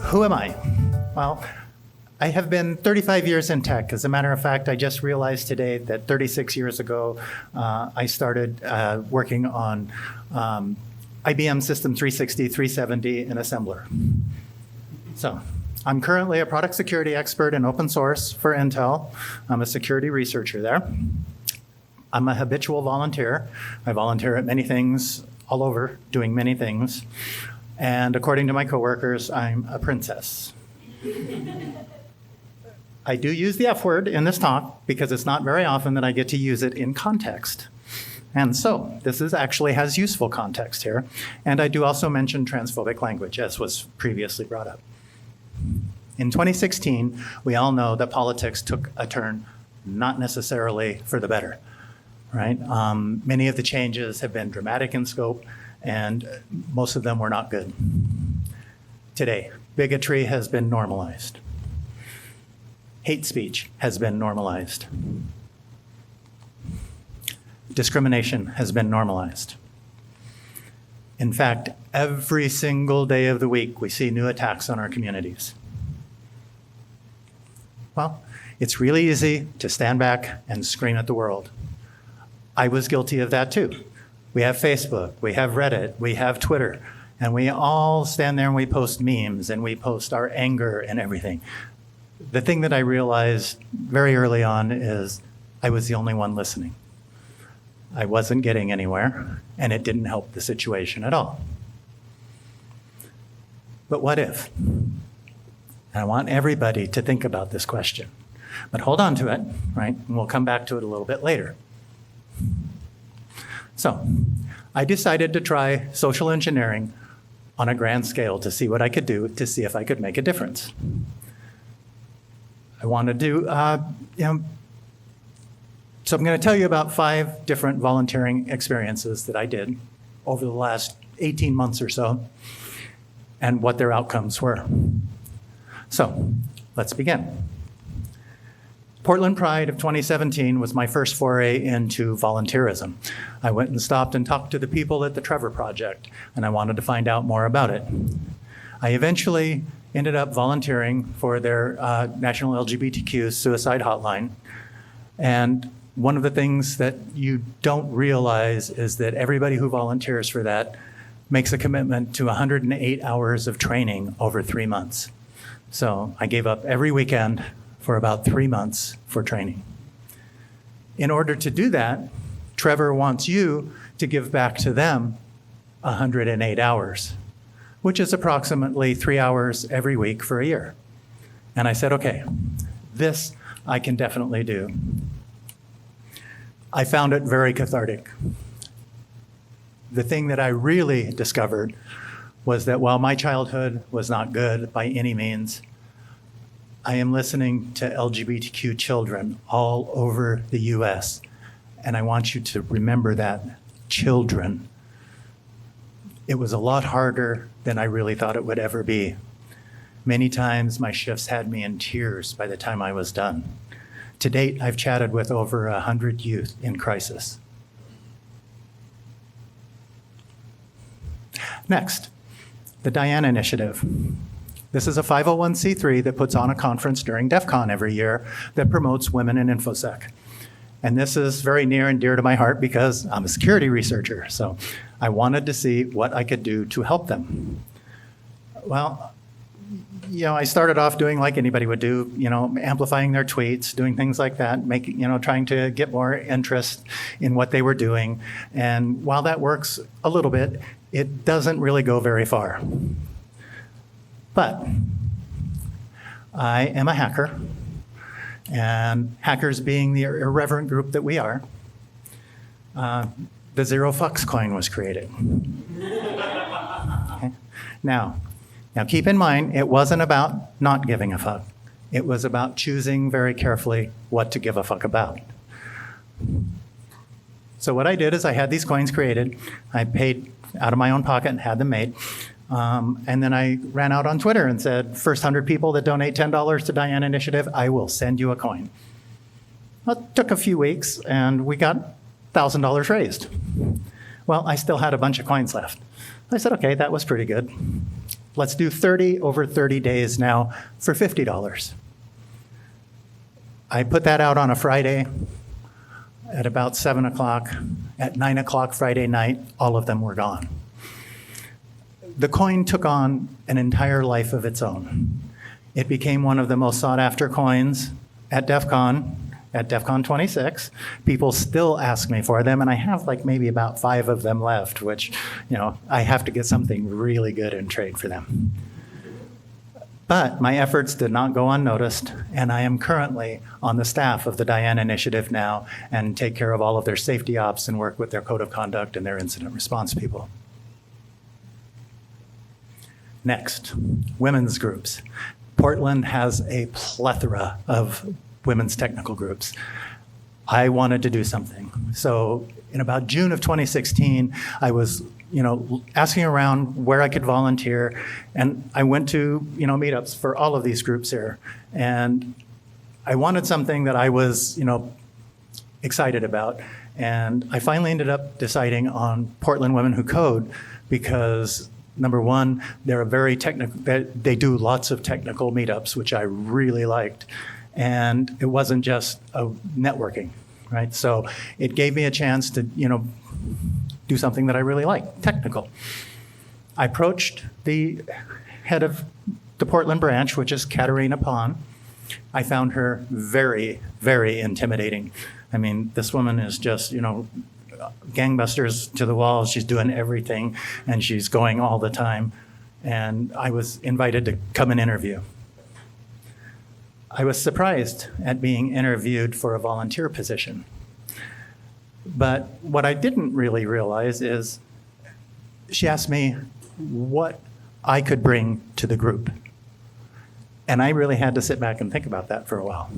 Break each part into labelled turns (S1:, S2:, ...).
S1: Who am I? Well, I have been 35 years in tech. As a matter of fact, I just realized today that 36 years ago, I started working on IBM System 360, 370, and assembler. So I'm currently a product security expert in open source for Intel. I'm a security researcher there. I'm a habitual volunteer. I volunteer at many things all over, doing many things. And according to my coworkers, I'm a princess. I do use the F word in this talk because it's not very often that I get to use it in context. And so this actually has useful context here. And I do also mention transphobic language, as was previously brought up. In 2016, we all know that politics took a turn not necessarily for the better, right? Many of the changes have been dramatic in scope, and most of them were not good. Today, bigotry has been normalized. Hate speech has been normalized. Discrimination has been normalized. In fact, every single day of the week, we see new attacks on our communities. Well, it's really easy to stand back and scream at the world. I was guilty of that too. We have Facebook, we have Reddit, we have Twitter, and we all stand there and we post memes and we post our anger and everything. The thing that I realized very early on is I was the only one listening. I wasn't getting anywhere, and it didn't help the situation at all. But what if? And I want everybody to think about this question. But hold on to it, right? And we'll come back to it a little bit later. So I decided to try social engineering on a grand scale to see what I could do to see if I could make a difference. I want to do, so I'm going to tell you about 5 different volunteering experiences that I did over the last 18 months or so and what their outcomes were. So let's begin. Portland Pride of 2017 was my first foray into volunteerism. I went and stopped and talked to the people at the Trevor Project, and I wanted to find out more about it. I eventually ended up volunteering for their National LGBTQ Suicide Hotline. And one of the things that you don't realize is that everybody who volunteers for that makes a commitment to 108 hours of training over 3 months. So I gave up every weekend for about 3 months for training. In order to do that, Trevor wants you to give back to them 108 hours, which is approximately 3 hours every week for a year. And I said, okay, this I can definitely do. I found it very cathartic. The thing that I really discovered was that while my childhood was not good by any means, I am listening to LGBTQ children all over the US, and I want you to remember that, children. It was a lot harder than I really thought it would ever be. Many times my shifts had me in tears by the time I was done. To date, I've chatted with over 100 youth in crisis. Next, the Diane Initiative. This is a 501c3 that puts on a conference during DEF CON every year that promotes women in InfoSec. And this is very near and dear to my heart because I'm a security researcher. So I wanted to see what I could do to help them. Well, I started off doing like anybody would do, amplifying their tweets, doing things like that, trying to get more interest in what they were doing. And while that works a little bit, it doesn't really go very far. But I am a hacker, and hackers being the irreverent group that we are, the Zero Fucks coin was created. Okay? Now keep in mind, it wasn't about not giving a fuck. It was about choosing very carefully what to give a fuck about. So what I did is I had these coins created. I paid out of my own pocket and had them made. And then I ran out on Twitter and said, first 100 people that donate $10 to Diane Initiative, I will send you a coin. Well, it took a few weeks, and we got $1,000 raised. Well, I still had a bunch of coins left. I said, okay, that was pretty good. Let's do 30 over 30 days now for $50. I put that out on a Friday at about 7 o'clock. At 9 o'clock Friday night, all of them were gone. The coin took on an entire life of its own. It became one of the most sought after coins at DEF CON 26. People still ask me for them, and I have like maybe about 5 of them left, which, I have to get something really good in trade for them. But my efforts did not go unnoticed, and I am currently on the staff of the Diane Initiative now and take care of all of their safety ops and work with their code of conduct and their incident response people. Next, women's groups. Portland has a plethora of women's technical groups. I wanted to do something. So in about June of 2016, I was asking around where I could volunteer, and I went to meetups for all of these groups here, and I wanted something that I was excited about, and I finally ended up deciding on Portland Women Who Code because number one, they're a very technical. They do lots of technical meetups, which I really liked, and it wasn't just a networking, right? So it gave me a chance to do something that I really like, technical. I approached the head of the Portland branch, which is Katarina Pon. I found her very, very intimidating. I mean, this woman is just, gangbusters to the walls. She's doing everything, and she's going all the time. And I was invited to come and interview. I was surprised at being interviewed for a volunteer position. But what I didn't really realize is she asked me what I could bring to the group. And I really had to sit back and think about that for a while.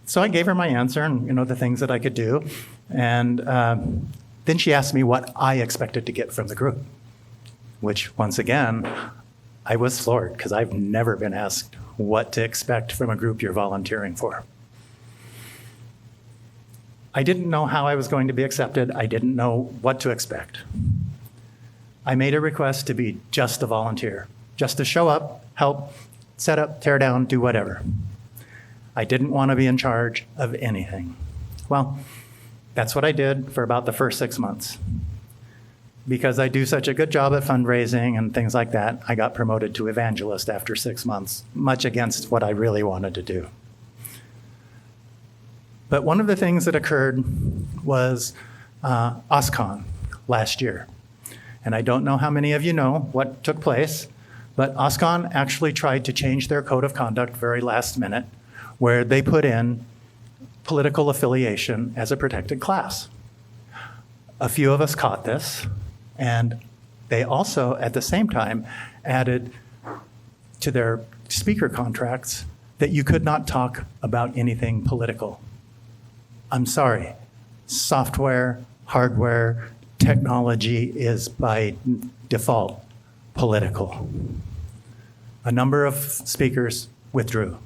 S1: So I gave her my answer and the things that I could do. And then she asked me what I expected to get from the group, which once again, I was floored because I've never been asked what to expect from a group you're volunteering for. I didn't know how I was going to be accepted. I didn't know what to expect. I made a request to be just a volunteer, just to show up, help, set up, tear down, do whatever. I didn't want to be in charge of anything. Well, that's what I did for about the first 6 months. Because I do such a good job at fundraising and things like that, I got promoted to evangelist after 6 months, much against what I really wanted to do. But one of the things that occurred was OSCON last year. And I don't know how many of you know what took place, but OSCON actually tried to change their code of conduct very last minute, where they put in political affiliation as a protected class. A few of us caught this, and they also, at the same time, added to their speaker contracts that you could not talk about anything political. I'm sorry, software, hardware, technology is by default political. A number of speakers withdrew.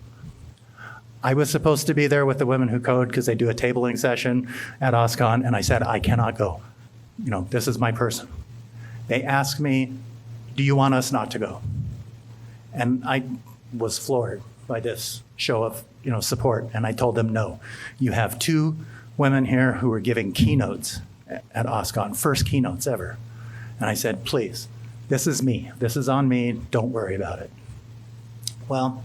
S1: I was supposed to be there with the Women Who Code because they do a tabling session at OSCON, and I said, I cannot go. This is my person. They asked me, do you want us not to go? And I was floored by this show of support, and I told them no. You have 2 women here who are giving keynotes at OSCON, first keynotes ever. And I said, please, this is me. This is on me. Don't worry about it. Well,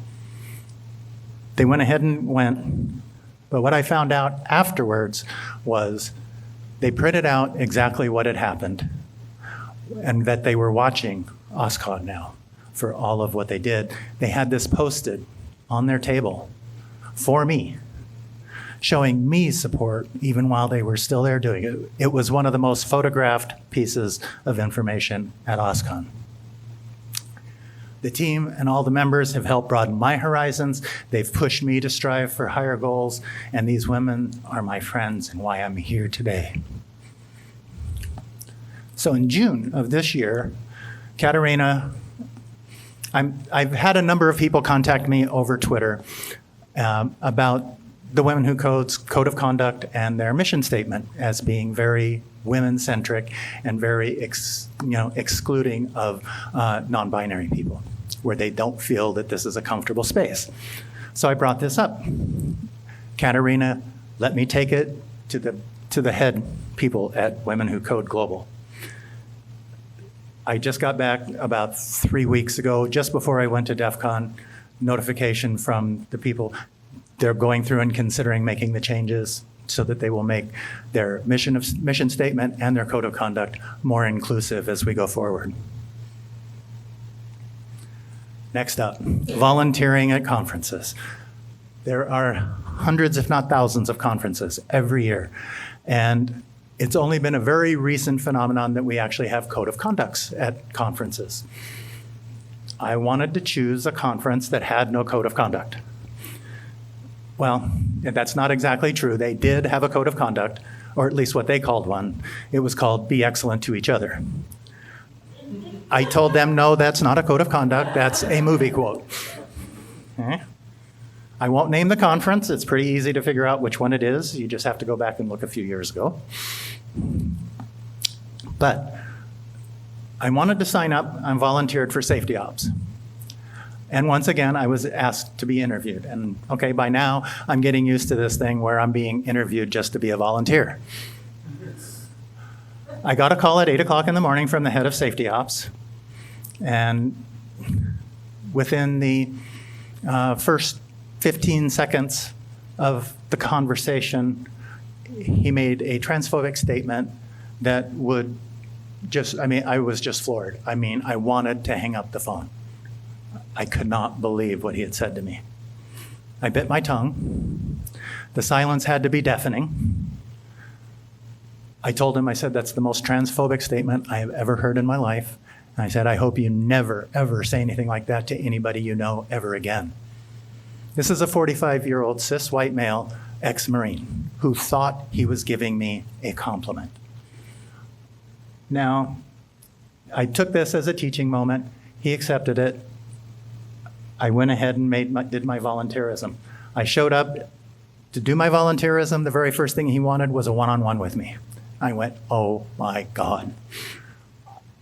S1: they went ahead and went, but what I found out afterwards was they printed out exactly what had happened and that they were watching OSCON now for all of what they did. They had this posted on their table for me, showing me support even while they were still there doing it. It was one of the most photographed pieces of information at OSCON. The team and all the members have helped broaden my horizons. They've pushed me to strive for higher goals, and these women are my friends and why I'm here today. So in June of this year, Katarina, I've had a number of people contact me over Twitter about the Women Who Code's code of conduct and their mission statement as being very women-centric and very excluding of non-binary people, where they don't feel that this is a comfortable space. So I brought this up. Katerina let me take it to the head people at Women Who Code Global. I just got back about 3 weeks ago, just before I went to DEF CON, notification from the people. They're going through and considering making the changes so that they will make their mission statement and their code of conduct more inclusive as we go forward. Next up, volunteering at conferences. There are hundreds, if not thousands, of conferences every year. And it's only been a very recent phenomenon that we actually have code of conducts at conferences. I wanted to choose a conference that had no code of conduct. Well, that's not exactly true. They did have a code of conduct, or at least what they called one. It was called Be Excellent to Each Other. I told them, no, that's not a code of conduct. That's a movie quote. Okay. I won't name the conference. It's pretty easy to figure out which one it is. You just have to go back and look a few years ago. But I wanted to sign up. I volunteered for safety ops. And once again, I was asked to be interviewed. And okay, by now, I'm getting used to this thing where I'm being interviewed just to be a volunteer. I got a call at 8 o'clock in the morning from the head of safety ops. And within the first 15 seconds of the conversation, he made a transphobic statement that would I was just floored. I wanted to hang up the phone. I could not believe what he had said to me. I bit my tongue. The silence had to be deafening. I told him, I said, that's the most transphobic statement I have ever heard in my life. And I said, I hope you never, ever say anything like that to anybody you know ever again. This is a 45-year-old cis white male ex-Marine who thought he was giving me a compliment. Now, I took this as a teaching moment. He accepted it. I went ahead and did my volunteerism. I showed up to do my volunteerism. The very first thing he wanted was a one-on-one with me. I went, oh my God.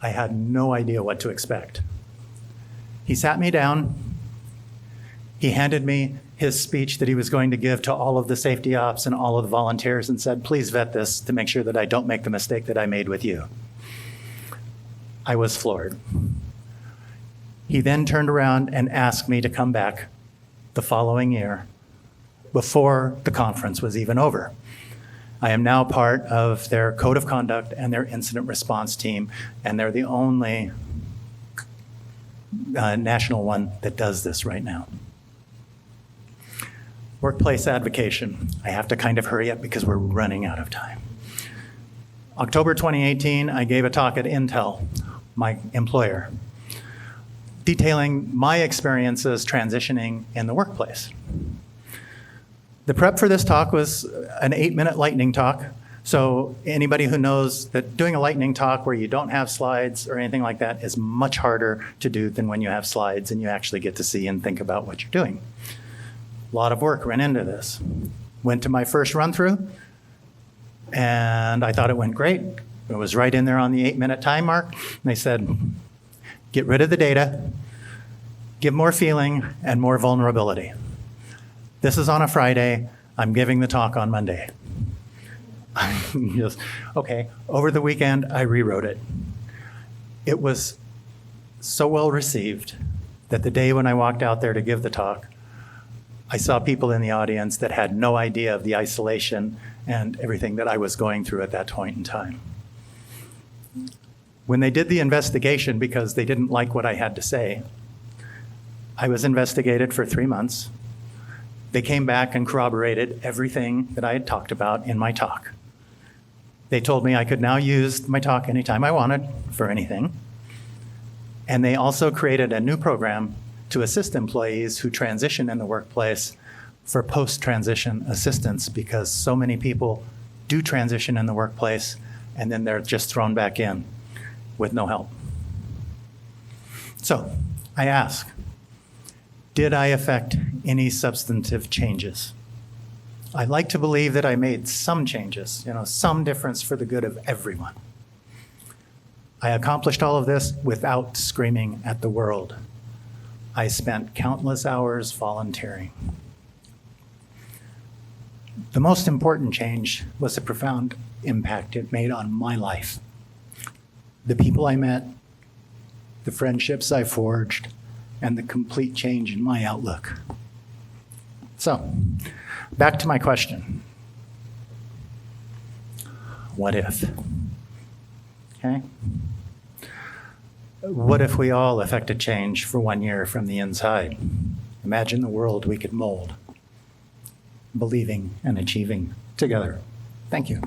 S1: I had no idea what to expect. He sat me down. He handed me his speech that he was going to give to all of the safety ops and all of the volunteers and said, please vet this to make sure that I don't make the mistake that I made with you. I was floored. He then turned around and asked me to come back the following year before the conference was even over. I am now part of their code of conduct and their incident response team, and they're the only national one that does this right now. Workplace advocation. I have to kind of hurry up because we're running out of time. October 2018, I gave a talk at Intel, my employer, detailing my experiences transitioning in the workplace. The prep for this talk was an 8-minute lightning talk. So anybody who knows that doing a lightning talk where you don't have slides or anything like that is much harder to do than when you have slides and you actually get to see and think about what you're doing. A lot of work went into this. Went to my first run through and I thought it went great. It was right in there on the 8-minute time mark. And they said, get rid of the data, give more feeling and more vulnerability. This is on a Friday. I'm giving the talk on Monday. Okay, over the weekend, I rewrote it. It was so well received that the day when I walked out there to give the talk, I saw people in the audience that had no idea of the isolation and everything that I was going through at that point in time. When they did the investigation, because they didn't like what I had to say, I was investigated for 3 months. They came back and corroborated everything that I had talked about in my talk. They told me I could now use my talk anytime I wanted for anything. And they also created a new program to assist employees who transition in the workplace for post-transition assistance, because so many people do transition in the workplace and then they're just thrown back in with no help. So I ask, did I affect any substantive changes? I like to believe that I made some changes, some difference for the good of everyone. I accomplished all of this without screaming at the world. I spent countless hours volunteering. The most important change was the profound impact it made on my life. The people I met, the friendships I forged, and the complete change in my outlook. So, back to my question. What if? Okay? What if we all affected change for 1 year from the inside? Imagine the world we could mold, believing and achieving together. Thank you.